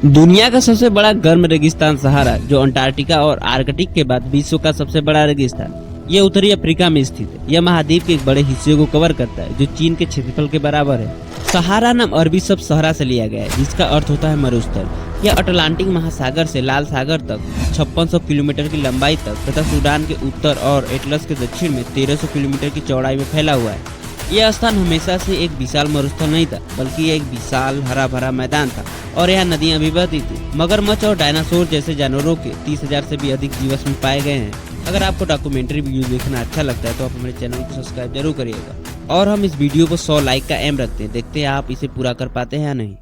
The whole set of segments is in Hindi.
दुनिया का सबसे बड़ा गर्म रेगिस्तान सहारा, जो अंटार्कटिका और आर्कटिक के बाद विश्व का सबसे बड़ा रेगिस्तान, ये उत्तरी अफ्रीका में स्थित है। यह महाद्वीप के एक बड़े हिस्से को कवर करता है, जो चीन के क्षेत्रफल के बराबर है। सहारा नाम अरबी शब्द सहरा से लिया गया है, जिसका अर्थ होता है मरुस्थल। यह अटलांटिक महासागर से लाल सागर तक 5600 किलोमीटर की लंबाई तक तथा सूडान के उत्तर और एटलस के दक्षिण में 1300 किलोमीटर की चौड़ाई में फैला हुआ है। यह स्थान हमेशा से एक विशाल मरुस्थल नहीं था, बल्कि यह एक विशाल हरा भरा मैदान था और यहाँ नदियाँ भी बहती थी। मगरमच्छ और डायनासोर जैसे जानवरों के 30,000 से भी अधिक जीव में पाए गए हैं। अगर आपको डॉक्यूमेंट्री वीडियो देखना अच्छा लगता है तो आप हमारे चैनल को सब्सक्राइब जरूर करिएगा। और हम इस वीडियो को 100 लाइक का एम रखते हैं, देखते हैं आप इसे पूरा कर पाते हैं या नहीं।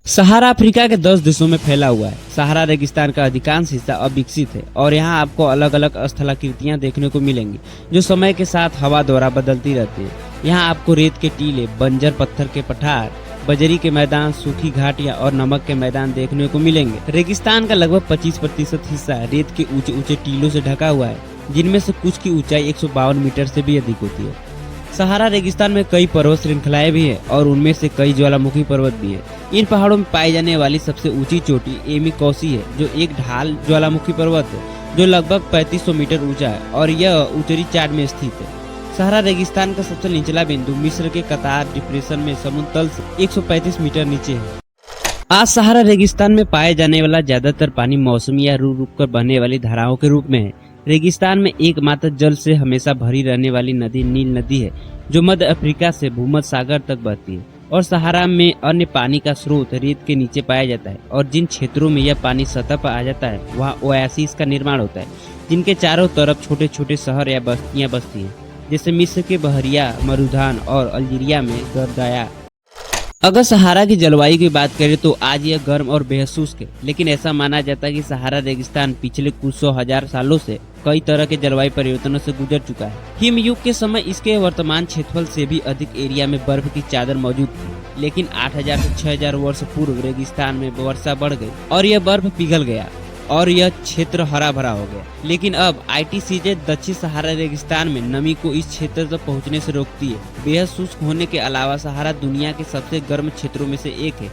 सहारा अफ्रीका के 10 देशों में फैला हुआ है। सहारा रेगिस्तान का अधिकांश हिस्सा अविकसित है और यहाँ आपको अलग अलग स्थलाकृतियाँ देखने को मिलेंगी, जो समय के साथ हवा द्वारा बदलती रहती है। यहाँ आपको रेत के टीले, बंजर पत्थर के पठार, बजरी के मैदान, सूखी घाटियाँ और नमक के मैदान देखने को मिलेंगे। रेगिस्तान का लगभग 25% हिस्सा रेत के ऊंचे ऊंचे टीलों से ढका हुआ है, जिनमें से कुछ की ऊंचाई 152 मीटर से भी अधिक होती है। सहारा रेगिस्तान में कई पर्वत श्रृंखलाएं भी हैं और उनमें से कई ज्वालामुखी पर्वत भी हैं। इन पहाड़ों में पाई जाने वाली सबसे ऊंची चोटी एमी कौसी है, जो एक ढाल ज्वालामुखी पर्वत है, जो लगभग 3500 मीटर ऊंचा है और यह उत्तरी चाड में स्थित है। सहारा रेगिस्तान का सबसे निचला बिंदु मिस्र के कतार डिप्रेशन में समुद्र तल से 135 मीटर नीचे है। आज सहारा रेगिस्तान में पाए जाने वाला ज्यादातर पानी मौसमी या रुक रुक कर बहने वाली धाराओं के रूप में है। रेगिस्तान में एकमात्र जल से हमेशा भरी रहने वाली नदी नील नदी है, जो मध्य अफ्रीका से भूमध्य सागर तक बहती है। और सहारा में अन्य पानी का स्रोत रेत के नीचे पाया जाता है और जिन क्षेत्रों में यह पानी सतह पर आ जाता है वहाँ ओएसिस का निर्माण होता है, जिनके चारों तरफ छोटे छोटे शहर या बस्तियाँ बसती हैं, जैसे मिस्र के बहरिया, मरुधान और अल्जीरिया में गरदाया। अगर सहारा की जलवायु की बात करें तो आज यह गर्म और बेहद शुष्क है, लेकिन ऐसा माना जाता है कि सहारा रेगिस्तान पिछले कुछ 100,000 सालों से कई तरह के जलवायु परिवर्तनों से गुजर चुका है। हिमयुग के समय इसके वर्तमान क्षेत्रफल से भी अधिक एरिया में बर्फ की चादर मौजूद थी, लेकिन 8,000 से 6,000 वर्ष पूर्व रेगिस्तान में वर्षा बढ़ गई और यह बर्फ पिघल गया और यह क्षेत्र हरा भरा हो गया। लेकिन अब ITCJ दक्षिण सहारा रेगिस्तान में नमी को इस क्षेत्र तक पहुंचने से रोकती है। बेहद शुष्क होने के अलावा सहारा दुनिया के सबसे गर्म क्षेत्रों में से एक है।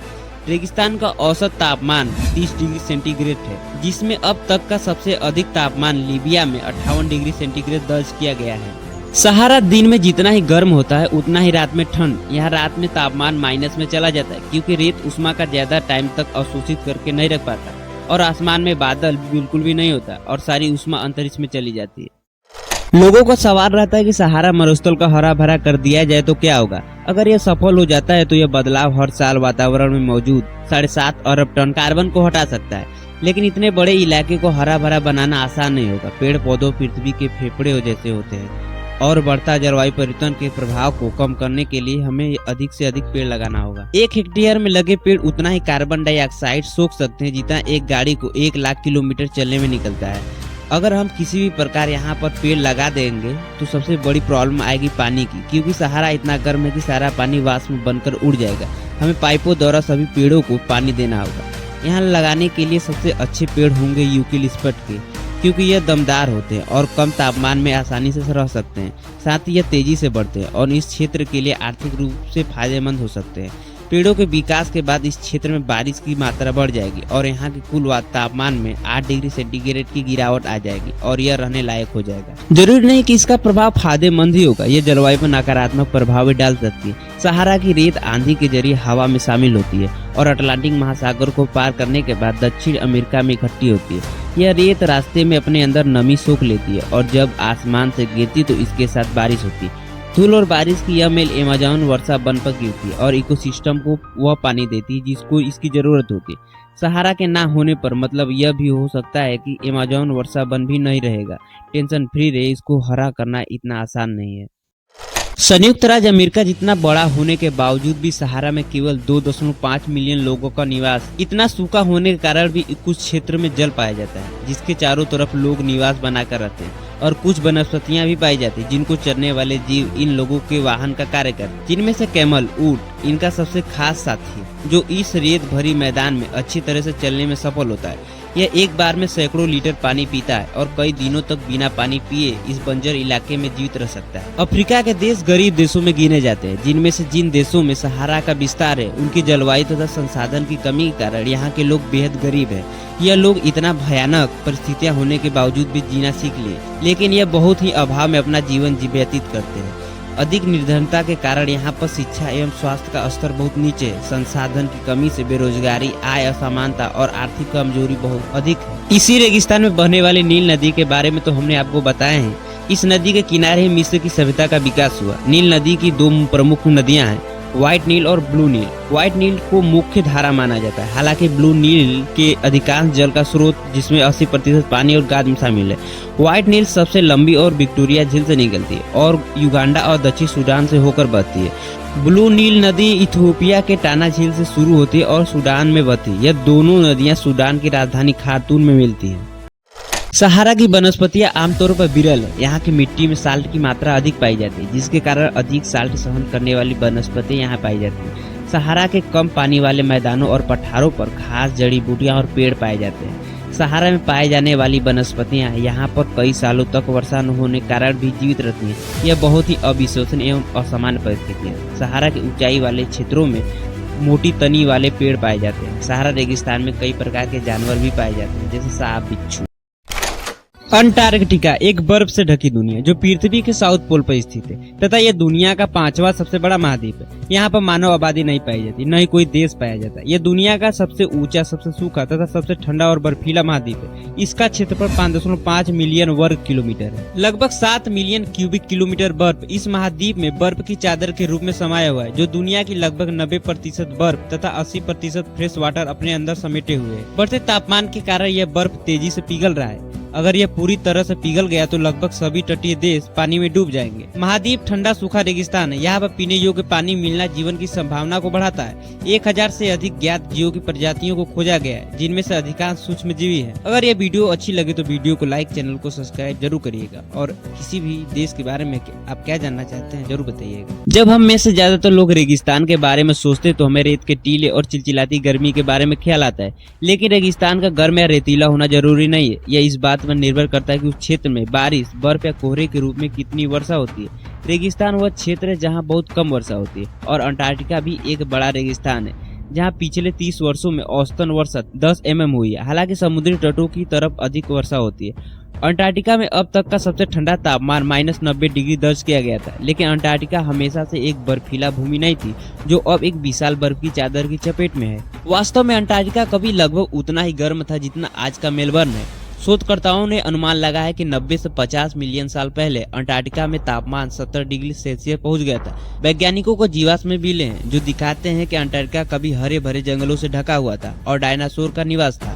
रेगिस्तान का औसत तापमान 30 डिग्री सेंटीग्रेड है, जिसमें अब तक का सबसे अधिक तापमान लीबिया में 58 डिग्री सेंटीग्रेड दर्ज किया गया है। सहारा दिन में जितना ही गर्म होता है उतना ही रात में ठंड। यहाँ रात में तापमान माइनस में चला जाता है, क्योंकि रेत उष्मा का ज्यादा टाइम तक अवशोषित करके नहीं रख पाता और आसमान में बादल बिल्कुल भी नहीं होता और सारी उष्मा अंतरिक्ष में चली जाती है। लोगों का सवाल रहता है कि सहारा मरुस्थल का हरा भरा कर दिया जाए तो क्या होगा। अगर यह सफल हो जाता है तो यह बदलाव हर साल वातावरण में मौजूद 7.5 अरब टन कार्बन को हटा सकता है। लेकिन इतने बड़े इलाके को हरा भरा बनाना आसान नहीं होगा। पेड़ पौधों पृथ्वी के फेफड़े जैसे होते हैं और बढ़ता जलवायु परिवर्तन के प्रभाव को कम करने के लिए हमें अधिक से अधिक पेड़ लगाना होगा। 1 हेक्टेयर में लगे पेड़ उतना ही कार्बन डाइऑक्साइड सोख सकते हैं जितना एक गाड़ी को 1 लाख किलोमीटर चलने में निकलता है। अगर हम किसी भी प्रकार यहाँ पर पेड़ लगा देंगे तो सबसे बड़ी प्रॉब्लम आएगी पानी की, क्योंकि सहारा इतना गर्म है कि सारा पानी वाष्प में बनकर उड़ जाएगा। हमें पाइपों द्वारा सभी पेड़ों को पानी देना होगा। यहाँ लगाने के लिए सबसे अच्छे पेड़ होंगे यूकेलिप्टस के, क्योंकि यह दमदार होते हैं और कम तापमान में आसानी से रह सकते हैं। साथ ही यह तेजी से बढ़ते हैं और इस क्षेत्र के लिए आर्थिक रूप से फायदेमंद हो सकते हैं। पेड़ों के विकास के बाद इस क्षेत्र में बारिश की मात्रा बढ़ जाएगी और यहाँ के कुल तापमान में 8 डिग्री सेंटीग्रेड की गिरावट आ जाएगी और यह रहने लायक हो जाएगा। जरूरी नहीं कि इसका प्रभाव फायदेमंद ही होगा, यह जलवायु पर नकारात्मक प्रभाव भी डाल सकती है। सहारा की रेत आंधी के जरिए हवा में शामिल होती है और अटलांटिक महासागर को पार करने के बाद दक्षिण अमेरिका में इकट्ठी होती है। यह रेत रास्ते में अपने अंदर नमी सोख लेती है और जब आसमान से गिरती तो इसके साथ बारिश होती है। धूल और बारिश की यह मेल अमेज़न वर्षा वन पर गिरती है और इकोसिस्टम को वह पानी देती है जिसको इसकी जरूरत होती है। सहारा के ना होने पर मतलब यह भी हो सकता है कि अमेज़न वर्षा वन भी नहीं रहेगा। टेंशन फ्री रहे, इसको हरा करना इतना आसान नहीं है। संयुक्त राज्य अमेरिका जितना बड़ा होने के बावजूद भी सहारा में केवल 2.5 मिलियन लोगों का निवास। इतना सूखा होने के कारण भी कुछ क्षेत्र में जल पाया जाता है, जिसके चारों तरफ लोग निवास बनाकर रहते हैं और कुछ वनस्पतियां भी पाई जाती हैं, जिनको चरने वाले जीव इन लोगों के वाहन का कार्य करते हैं, जिनमें से कैमल, ऊंट इनका सबसे खास साथी है, जो इस रेत भरी मैदान में अच्छी तरह से चलने में सफल होता है। यह एक बार में सैकड़ों लीटर पानी पीता है और कई दिनों तक बिना पानी पिए इस बंजर इलाके में जीवित रह सकता है। अफ्रीका के देश गरीब देशों में गिने जाते हैं, जिनमें से जिन देशों में सहारा का विस्तार है उनकी जलवायु तथा संसाधन की कमी के कारण यहाँ के लोग बेहद गरीब है। यह लोग इतना भयानक परिस्थितियां होने के बावजूद भी जीना सीख लिए, लेकिन यह बहुत ही अभाव में अपना जीवन व्यतीत करते हैं। अधिक निर्धनता के कारण यहाँ पर शिक्षा एवं स्वास्थ्य का स्तर बहुत नीचे है। संसाधन की कमी से बेरोजगारी, आय असमानता और आर्थिक कमजोरी बहुत अधिक है। इसी रेगिस्तान में बहने वाली नील नदी के बारे में तो हमने आपको बताया है। इस नदी के किनारे ही मिस्र की सभ्यता का विकास हुआ। नील नदी की दो प्रमुख नदियां हैं, व्हाइट नील और ब्लू नील। व्हाइट नील को मुख्य धारा माना जाता है, हालांकि ब्लू नील के अधिकांश जल का स्रोत जिसमें 80% पानी और गाद में शामिल है। व्हाइट नील सबसे लंबी और विक्टोरिया झील से निकलती है और युगांडा और दक्षिण सूडान से होकर बहती है। ब्लू नील नदी इथियोपिया के टाना झील से शुरू होती है और सूडान में बहती है। यह दोनों नदियां सूडान की राजधानी खार्तूम में मिलती हैं। सहारा की वनस्पतियां आमतौर पर विरल है। यहाँ की मिट्टी में साल्ट की मात्रा अधिक पाई जाती है, जिसके कारण अधिक साल्ट सहन करने वाली वनस्पतियां यहाँ पाई जाती हैं। सहारा के कम पानी वाले मैदानों और पठारों पर घास, जड़ी बूटियां और पेड़ पाए जाते हैं। सहारा में पाए जाने वाली वनस्पतियां यहाँ पर कई सालों तक वर्षा न होने के कारण भी जीवित रहती हैं। यह बहुत ही अविशोषणीय एवं असामान्य परिस्थिति है। सहारा के ऊंचाई वाले क्षेत्रों में मोटी तनी वाले पेड़ पाए जाते हैं। सहारा रेगिस्तान में कई प्रकार के जानवर भी पाए जाते हैं, जैसे सांप, बिच्छू। अंटार्कटिका एक बर्फ से ढकी दुनिया जो पृथ्वी के साउथ पोल पर स्थित है तथा यह दुनिया का 5वां सबसे बड़ा महाद्वीप है। यहाँ पर मानव आबादी नहीं पाई जाती, न ही कोई देश पाया जाता। यह दुनिया का सबसे ऊंचा, सबसे सूखा तथा सबसे ठंडा और बर्फीला महाद्वीप है। इसका क्षेत्रफल 5.5 मिलियन वर्ग किलोमीटर है। लगभग 7 मिलियन क्यूबिक किलोमीटर बर्फ इस महाद्वीप में बर्फ की चादर के रूप में समाया हुआ है, जो दुनिया की लगभग 90% बर्फ तथा 80% फ्रेश वाटर अपने अंदर समेटे हुए है। बढ़ते तापमान के कारण यह बर्फ तेजी से पिघल रहा है। अगर यह पूरी तरह से पिघल गया तो लगभग सभी तटीय देश पानी में डूब जाएंगे। महाद्वीप ठंडा सूखा रेगिस्तान है। यहाँ पर पीने योग्य पानी मिलना जीवन की संभावना को बढ़ाता है। 1000 से अधिक ज्ञात जीवों की प्रजातियों को खोजा गया है, जिनमें से अधिकांश सूक्ष्मजीवी हैं। अगर यह वीडियो अच्छी लगे तो वीडियो को लाइक, चैनल को सब्सक्राइब जरूर करिएगा और किसी भी देश के बारे में आप क्या जानना चाहते हैं जरूर बताइएगा। जब हम में से ज्यादातर लोग रेगिस्तान के बारे में सोचते तो हमें रेत के टीले और चिलचिलाती गर्मी के बारे में ख्याल आता है, लेकिन रेगिस्तान का गर्म या रेतीला होना जरूरी नहीं है। यह इस बात पर निर्भर करता है कि उस क्षेत्र में बारिश, बर्फ या कोहरे के रूप में कितनी वर्षा होती है। रेगिस्तान वह क्षेत्र है जहां बहुत कम वर्षा होती है और अंटार्कटिका भी एक बड़ा रेगिस्तान है जहां पिछले 30 वर्षों में औसतन वर्षा 10 mm हुई है। हालांकि समुद्री तटों की तरफ अधिक वर्षा होती है। अंटार्कटिका में अब तक का सबसे ठंडा तापमान -90 डिग्री दर्ज किया गया था, लेकिन अंटार्कटिका हमेशा से एक बर्फीला भूमि नहीं थी, जो अब एक विशाल बर्फ की चादर की चपेट में है। वास्तव में अंटार्कटिका कभी लगभग उतना ही गर्म था जितना आज का मेलबर्न है। शोधकर्ताओं ने अनुमान लगाया कि 90 से 50 मिलियन साल पहले अंटार्कटिका में तापमान 70 डिग्री सेल्सियस पहुंच गया था। वैज्ञानिकों को जीवाश्म मिले हैं जो दिखाते हैं कि अंटार्कटिका कभी हरे भरे जंगलों से ढका हुआ था और डायनासोर का निवास था।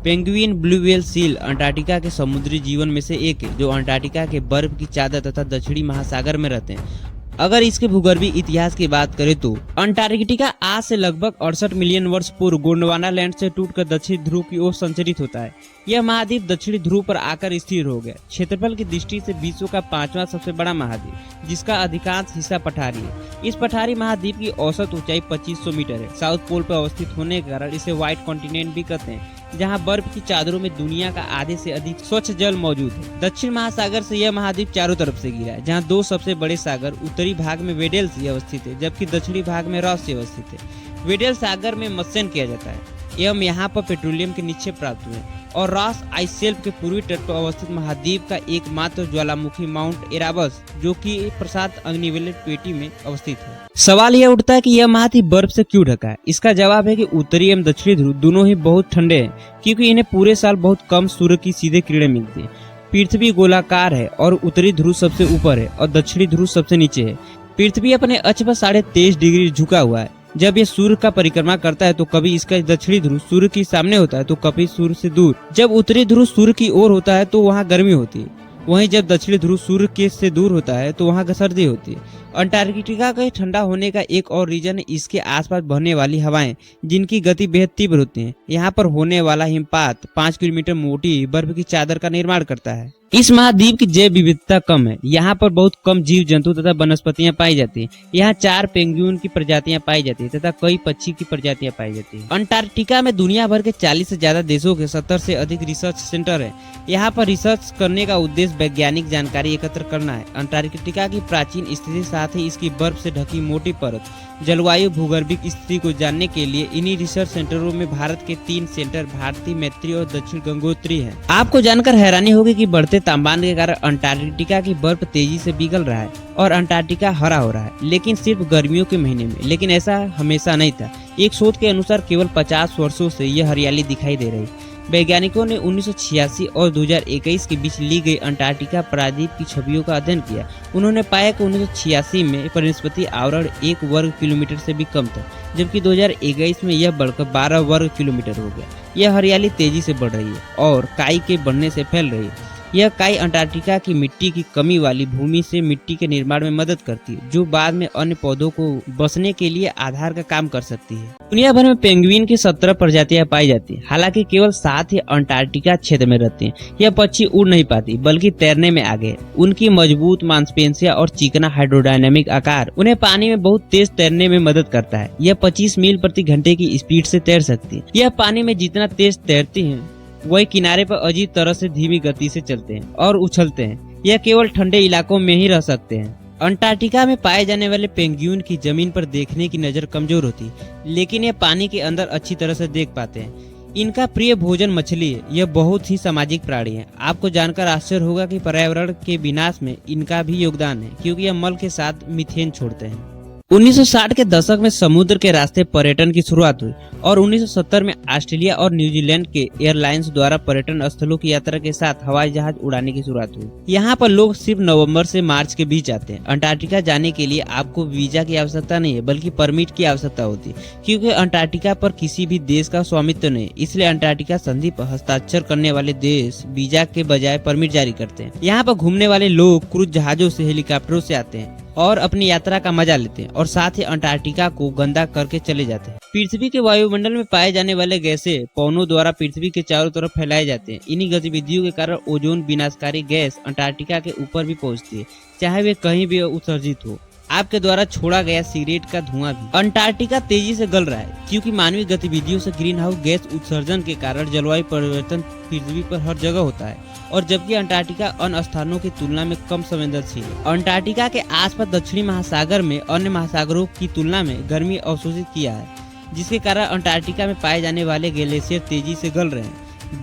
Penguin, blue whale, seal Antarctica के समुद्री जीवन में से एक है, जो अंटार्कटिका के बर्फ की चादर तथा दक्षिणी महासागर में रहते हैं। अगर इसके भूगर्भीय इतिहास की बात करें तो अंटार्कटिका आज से लगभग 68 मिलियन वर्ष पूर्व गोंडवाना लैंड से टूटकर दक्षिण ध्रुव की ओर संचरित होता है। यह महाद्वीप दक्षिणी ध्रुव पर आकर स्थिर हो गया। क्षेत्रफल की दृष्टि से विश्व का 5वां सबसे बड़ा महाद्वीप, जिसका अधिकांश हिस्सा पठारी है। इस पठारी महाद्वीप की औसत ऊंचाई 2500 मीटर है। साउथ पोल पर अवस्थित होने के कारण इसे व्हाइट कॉन्टिनेंट भी कहते हैं, जहां बर्फ की चादरों में दुनिया का आधे से अधिक स्वच्छ जल मौजूद है। दक्षिण महासागर से यह महाद्वीप चारों तरफ से घिरा है, जहां 2 सबसे बड़े सागर उत्तरी भाग में वेडेल सी अवस्थित है, जबकि दक्षिणी भाग में रॉस सी अवस्थित है। वेडेल सागर में मत्स्यन किया जाता है एवं यहाँ पर पेट्रोलियम के निक्षेप प्राप्त हुए, और रॉस आइस शेल्फ के पूर्वी तट पर अवस्थित महाद्वीप का एकमात्र ज्वालामुखी माउंट एराबस, जो कि प्रसाद अग्निवेलेट पेटी में अवस्थित है। सवाल यह उठता है कि यह महाद्वीप बर्फ से क्यों ढका है। इसका जवाब है कि उत्तरी एवं दक्षिणी ध्रुव दोनों ही बहुत ठंडे हैं, क्योंकि इन्हें पूरे साल बहुत कम सूर्य की सीधे किरणें मिलती है। पृथ्वी गोलाकार है और उत्तरी ध्रुव सबसे ऊपर है और दक्षिणी ध्रुव सबसे नीचे है। पृथ्वी अपने अक्ष पर 23.5 डिग्री झुका हुआ है। जब यह सूर्य का परिक्रमा करता है तो कभी इसका दक्षिणी ध्रुव सूर्य के सामने होता है तो कभी सूर्य से दूर। जब उत्तरी ध्रुव सूर्य की ओर होता है तो वहाँ गर्मी होती है, वहीं जब दक्षिणी ध्रुव सूर्य के से दूर होता है तो वहाँ सर्दी होती है। अंटार्कटिका के ठंडा होने का एक और रीजन है इसके आसपास बहने वाली हवाएं, जिनकी गति बेहद तीव्र होती है। यहाँ पर होने वाला हिमपात 5 किलोमीटर मोटी बर्फ की चादर का निर्माण करता है। इस महाद्वीप की जैव विविधता कम है। यहाँ पर बहुत कम जीव जंतु तथा वनस्पतियां पाई जाती हैं। यहाँ 4 पेंगुइन की प्रजातियां पाई जाती है तथा कई पक्षी की प्रजातियां पाई जाती है। अंटार्कटिका में दुनिया भर के 40 से ज्यादा देशों के 70 से अधिक रिसर्च सेंटर है। यहाँ पर रिसर्च करने का उद्देश्य वैज्ञानिक जानकारी एकत्र करना है। अंटार्कटिका की प्राचीन स्थिति, साथ ही इसकी बर्फ से ढकी मोटी परत, जलवायु, भूगर्भिक स्थिति को जानने के लिए इन्हीं रिसर्च सेंटरों में भारत के 3 सेंटर भारती, मैत्री और दक्षिण गंगोत्री हैं। आपको जानकर हैरानी होगी कि बढ़ते तापमान के कारण अंटार्कटिका की बर्फ तेजी से पिघल रहा है और अंटार्कटिका हरा हो रहा है, लेकिन सिर्फ गर्मियों के महीने में। लेकिन ऐसा हमेशा नहीं था। एक शोध के अनुसार केवल 50 वर्षों से यह हरियाली दिखाई दे रही। वैज्ञानिकों ने 1986 और 2021 के बीच ली गई अंटार्कटिका प्रायद्वीप की छवियों का अध्ययन किया। उन्होंने पाया कि 1986 में वनस्पति आवरण 1 वर्ग किलोमीटर से भी कम था, जबकि 2021 में यह बढ़कर 12 वर्ग किलोमीटर हो गया। यह हरियाली तेजी से बढ़ रही है और काई के बढ़ने से फैल रही है। यह काई अंटार्कटिका की मिट्टी की कमी वाली भूमि से मिट्टी के निर्माण में मदद करती है, जो बाद में अन्य पौधों को बसने के लिए आधार का काम कर सकती है। दुनिया भर में पेंगुइन की 17 प्रजातियां पाई जाती हैं। हालांकि केवल 7 ही अंटार्कटिका क्षेत्र में रहते हैं। यह पक्षी उड़ नहीं पाती, बल्कि तैरने में आगे है। उनकी मजबूत मांसपेशियां और चिकना हाइड्रोडायनामिक आकार उन्हें पानी में बहुत तेज तैरने में मदद करता है। यह 25 मील प्रति घंटे की स्पीड से तैर सकती है। यह पानी में जितना तेज तैरती है, वही किनारे पर अजीब तरह से धीमी गति से चलते हैं और उछलते हैं। यह केवल ठंडे इलाकों में ही रह सकते हैं। अंटार्कटिका में पाए जाने वाले पेंगुइन की जमीन पर देखने की नजर कमजोर होती है, लेकिन यह पानी के अंदर अच्छी तरह से देख पाते हैं। इनका प्रिय भोजन मछली है। यह बहुत ही सामाजिक प्राणी है। आपको जानकर आश्चर्य होगा कि पर्यावरण के विनाश में इनका भी योगदान है, क्योंकि यह मल के साथ मीथेन छोड़ते हैं। 1960 के दशक में समुद्र के रास्ते पर्यटन की शुरुआत हुई और 1970 में ऑस्ट्रेलिया और न्यूजीलैंड के एयरलाइंस द्वारा पर्यटन स्थलों की यात्रा के साथ हवाई जहाज उड़ाने की शुरुआत हुई। यहाँ पर लोग सिर्फ नवंबर से मार्च के बीच आते हैं। अंटार्कटिका जाने के लिए आपको वीजा की आवश्यकता नहीं है, बल्कि परमिट की आवश्यकता होती है, क्योंकि अंटार्कटिका पर किसी भी देश का स्वामित्व नहीं। इसलिए अंटार्कटिका संधि पर हस्ताक्षर करने वाले देश वीजा के बजाय परमिट जारी करते हैं। यहाँ पर घूमने वाले लोग क्रूज जहाजों से, हेलीकॉप्टरों से आते हैं और अपनी यात्रा का मजा लेते हैं और साथ ही अंटार्कटिका को गंदा करके चले जाते हैं। पृथ्वी के वायुमंडल में पाए जाने वाले गैसें पवनों द्वारा पृथ्वी के चारों तरफ फैलाए जाते हैं। इन्हीं गतिविधियों के कारण ओजोन विनाशकारी गैस अंटार्कटिका के ऊपर भी पहुंचती है, चाहे वे कहीं भी उत्सर्जित हो। आपके द्वारा छोड़ा गया सिगरेट का धुआं भी। अंटार्कटिका तेजी से गल रहा है, क्योंकि मानवीय गतिविधियों से ग्रीन हाउस गैस उत्सर्जन के कारण जलवायु परिवर्तन पृथ्वी पर हर जगह होता है, और जबकि अंटार्कटिका अन्य स्थानों की तुलना में कम संवेदनशील है। अंटार्कटिका के आसपास दक्षिणी महासागर में अन्य महासागरों की तुलना में गर्मी अवशोषित किया है, जिसके कारण अंटार्कटिका में पाए जाने वाले ग्लेशियर तेजी से गल रहे हैं।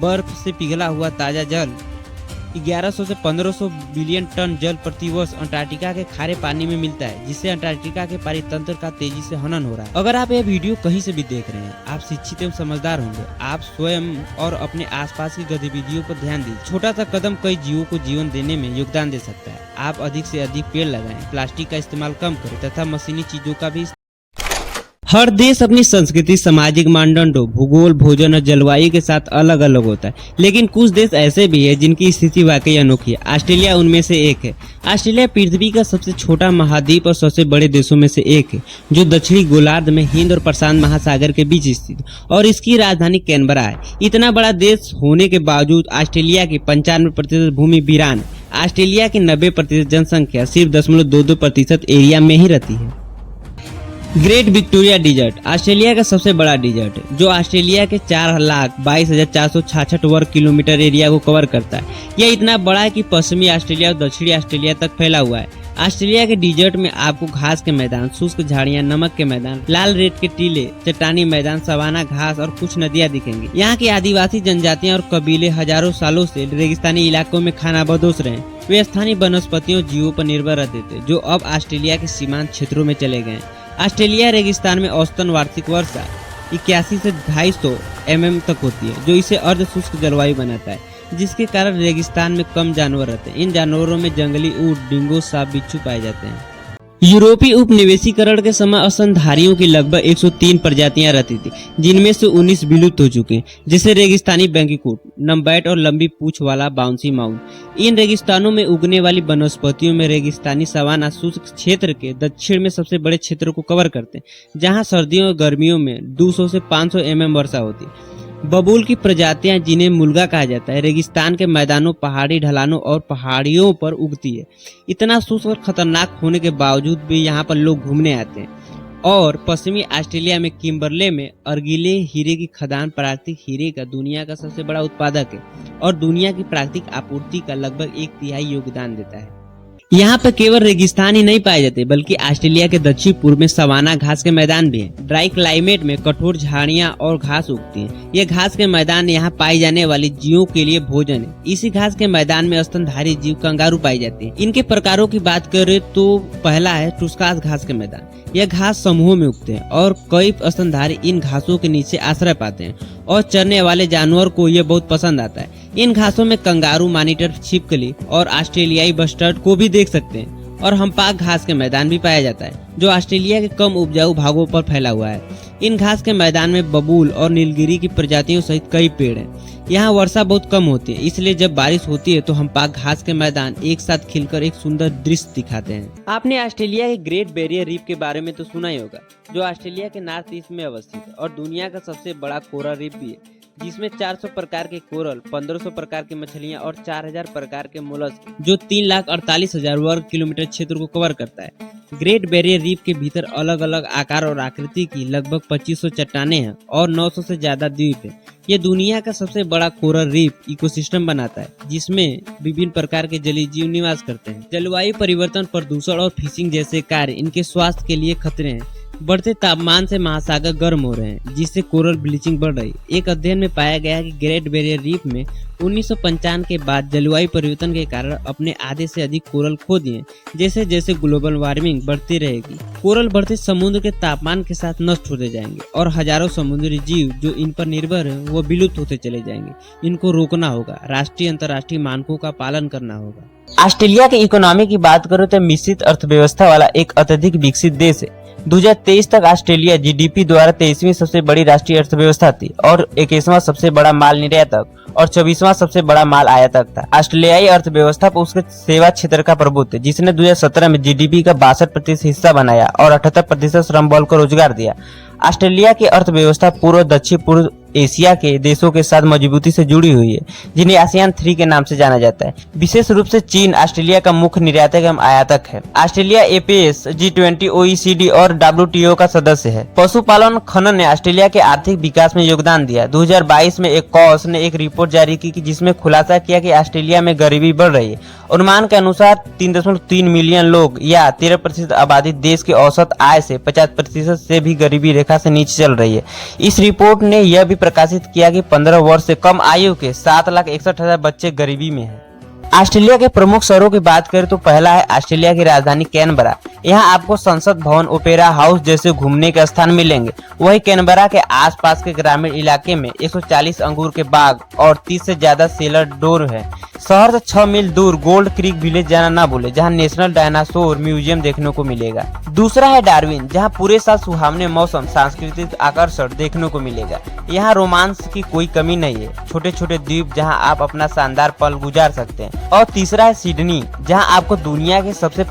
बर्फ से पिघला हुआ ताजा जल 1100 से 1500 बिलियन टन जल प्रति वर्ष अंटार्कटिका के खारे पानी में मिलता है, जिससे अंटार्कटिका के पारितंत्र का तेजी से हनन हो रहा है। अगर आप यह वीडियो कहीं से भी देख रहे हैं, आप शिक्षित एवं समझदार होंगे। आप स्वयं और अपने आसपास की गतिविधियों पर ध्यान दीजिए। छोटा सा कदम कई जीवों को जीवन देने में योगदान दे सकता है। आप अधिक से अधिक पेड़ लगाएं, प्लास्टिक का इस्तेमाल कम करें तथा मशीनी चीजों का भी। हर देश अपनी संस्कृति, सामाजिक मानदंडों, भूगोल, भोजन और जलवायु के साथ अलग अलग होता है, लेकिन कुछ देश ऐसे भी है जिनकी स्थिति वाकई अनोखी है। ऑस्ट्रेलिया उनमें से एक है। ऑस्ट्रेलिया पृथ्वी का सबसे छोटा महाद्वीप और सबसे बड़े देशों में से एक है, जो दक्षिणी गोलार्ध में हिंद और प्रशांत महासागर के बीच स्थित, और इसकी राजधानी कैनबरा है। इतना बड़ा देश होने के बावजूद ऑस्ट्रेलिया की 95% भूमि वीरान है। ऑस्ट्रेलिया की 90% जनसंख्या सिर्फ 0.22% एरिया में ही रहती है। ग्रेट विक्टोरिया डिजर्ट ऑस्ट्रेलिया का सबसे बड़ा डिजर्ट है, जो ऑस्ट्रेलिया के 4,22,466 वर्ग किलोमीटर एरिया को कवर करता है। यह इतना बड़ा है कि पश्चिमी ऑस्ट्रेलिया और दक्षिणी ऑस्ट्रेलिया तक फैला हुआ है। ऑस्ट्रेलिया के डिजर्ट में आपको घास के मैदान, शुष्क झाड़ियां, नमक के मैदान, लाल रेत के टीले, चट्टानी मैदान, सवाना घास और कुछ नदियां दिखेंगी। यहाँ की आदिवासी जनजातियां और कबीले हजारों सालों से रेगिस्तानी इलाकों में खानाबदोश रहे। वे स्थानीय वनस्पतियों, जीवों पर निर्भर रहते थे, जो अब ऑस्ट्रेलिया के सीमांत क्षेत्रों में चले गए। ऑस्ट्रेलिया रेगिस्तान में औसतन वार्षिक वर्षा 81 से 250 mm तक होती है, जो इसे अर्ध शुष्क जलवायु बनाता है, जिसके कारण रेगिस्तान में कम जानवर रहते हैं। इन जानवरों में जंगली ऊंट, डिंगो, सांप, बिच्छू पाए जाते हैं। यूरोपीय उपनिवेशीकरण के समय स्तनधारियों की लगभग 103 प्रजातियां रहती थी, जिनमें से 19 विलुप्त हो चुके हैं, जैसे रेगिस्तानी बैंडिकूट, नम्बैट और लंबी पूंछ वाला बाउंसी माउस। इन रेगिस्तानों में उगने वाली वनस्पतियों में रेगिस्तानी सवाना शुष्क क्षेत्र के दक्षिण में सबसे बड़े क्षेत्रों को कवर करते हैं, जहां सर्दियों और गर्मियों में 200 से 500 mm वर्षा होती है। बबूल की प्रजातियां जिन्हें मुल्गा कहा जाता है रेगिस्तान के मैदानों, पहाड़ी ढलानों और पहाड़ियों पर उगती है। इतना शुष्क और खतरनाक होने के बावजूद भी यहाँ पर लोग घूमने आते हैं। और पश्चिमी ऑस्ट्रेलिया में किम्बरले में अर्गीले हीरे की खदान प्राकृतिक हीरे का दुनिया का सबसे बड़ा उत्पादक है और दुनिया की प्राकृतिक आपूर्ति का लगभग 1/3 योगदान देता है। यहाँ पर केवल रेगिस्तान ही नहीं पाए जाते बल्कि ऑस्ट्रेलिया के दक्षिण पूर्व में सवाना घास के मैदान भी हैं। ड्राई क्लाइमेट में कठोर झाड़ियाँ और घास उगती हैं। ये घास के मैदान यहाँ पाई जाने वाली जीवों के लिए भोजन है। इसी घास के मैदान में स्तनधारी जीव कंगारू पाई जाती है। इनके प्रकारों की बात करें तो पहला है टुस्कास घास के मैदान। यह घास समूहों में उगते हैं और कई स्तनधारी इन घासों के नीचे आश्रय पाते हैं और चरने वाले जानवर को यह बहुत पसंद आता है। इन घासों में कंगारू, मॉनिटर, छिपकली और ऑस्ट्रेलियाई बस्टर्ड को भी देख सकते हैं और हम्पाक घास के मैदान भी पाया जाता है जो ऑस्ट्रेलिया के कम उपजाऊ भागों पर फैला हुआ है। इन घास के मैदान में बबूल और नीलगिरी की प्रजातियों सहित कई पेड़ हैं। यहाँ वर्षा बहुत कम होती है, इसलिए जब बारिश होती है तो हम्पाक घास के मैदान एक साथ खिलकर एक सुंदर दृश्य दिखाते हैं। आपने ऑस्ट्रेलिया के ग्रेट बैरियर रीफ के बारे में तो सुना ही होगा, जो ऑस्ट्रेलिया के नॉर्थ ईस्ट में अवस्थित है और दुनिया का सबसे बड़ा कोरल रीफ भी है, जिसमें 400 प्रकार के कोरल, 1500 प्रकार की मछलियां और 4000 प्रकार के मोलस्क, जो 3,48,000 वर्ग किलोमीटर क्षेत्र को कवर करता है। ग्रेट बैरियर रीफ के भीतर अलग अलग आकार और आकृति की लगभग 2500 चट्टानें हैं और 900 से ज्यादा द्वीप हैं। ये दुनिया का सबसे बड़ा कोरल रीफ इकोसिस्टम बनाता है, जिसमें विभिन्न प्रकार के जलीय जीव निवास करते हैं। जलवायु परिवर्तन, प्रदूषण और फिशिंग जैसे कार्य इनके स्वास्थ्य के लिए खतरे हैं। बढ़ते तापमान से महासागर गर्म हो रहे हैं, जिससे कोरल ब्लीचिंग बढ़ रही है। एक अध्ययन में पाया गया कि ग्रेट बैरियर रीफ में 1995 के बाद जलवायु परिवर्तन के कारण अपने आधे से अधिक कोरल खो दिए। जैसे जैसे ग्लोबल वार्मिंग बढ़ती रहेगी, कोरल बढ़ते समुद्र के तापमान के साथ नष्ट होते जाएंगे और हजारों समुद्री जीव जो इन पर निर्भर हैं वो विलुप्त होते चले जाएंगे। इनको रोकना होगा, राष्ट्रीय अंतर्राष्ट्रीय मानकों का पालन करना होगा। ऑस्ट्रेलिया की इकोनॉमी की बात करो तो मिश्रित अर्थव्यवस्था वाला एक अत्यधिक विकसित देश है। 2023 तक ऑस्ट्रेलिया जीडीपी द्वारा 23वीं सबसे बड़ी राष्ट्रीय अर्थव्यवस्था थी और 21वां सबसे बड़ा माल निर्यातक और 24वां सबसे बड़ा माल आयातक था। ऑस्ट्रेलियाई अर्थव्यवस्था पर उसके सेवा क्षेत्र का प्रभुत्व है, जिसने 2017 में जीडीपी का 62% हिस्सा बनाया और 78% श्रम बल को रोजगार दिया। ऑस्ट्रेलिया की अर्थव्यवस्था पूर्व दक्षिण पूर्व एशिया के देशों के साथ मजबूती से जुड़ी हुई है, जिन्हें आसियान 3 के नाम से जाना जाता है। विशेष रूप से चीन ऑस्ट्रेलिया का मुख्य निर्यातक एवं आयातक है। ऑस्ट्रेलिया एपीएस, G20, OECD और WTO का सदस्य है। पशुपालन खनन ने ऑस्ट्रेलिया के आर्थिक विकास में योगदान दिया। 2022 में एक कॉस ने एक रिपोर्ट जारी की जिसमें खुलासा किया कि ऑस्ट्रेलिया में गरीबी बढ़ रही है। अनुमान के अनुसार 3.3 मिलियन लोग या 13% आबादी देश की औसत आय से 50% से भी गरीबी रेखा से नीचे चल रही है। इस रिपोर्ट ने यह भी प्रकाशित किया कि 15 वर्ष से कम आयु के 7,61,000 बच्चे गरीबी में हैं। ऑस्ट्रेलिया के प्रमुख शहरों की बात करें तो पहला है ऑस्ट्रेलिया की राजधानी कैनबरा। यहाँ आपको संसद भवन, ओपेरा हाउस जैसे घूमने के स्थान मिलेंगे। वही कैनबरा के आसपास के ग्रामीण इलाके में 140 अंगूर के बाग और 30 से ज्यादा सेलर डोर है। शहर से 6 मील दूर गोल्ड क्रीक विलेज जाना ना भूले, जहाँ नेशनल डायनासोर म्यूजियम देखने को मिलेगा। दूसरा है डार्विन, जहाँ पूरे साल सुहावने मौसम, सांस्कृतिक आकर्षण देखने को मिलेगा। यहाँ रोमांस की कोई कमी नहीं है, छोटे छोटे द्वीप जहाँ आप अपना शानदार पल गुजार सकते हैं। और तीसरा है सिडनी, जहाँ आपको दुनिया के सबसे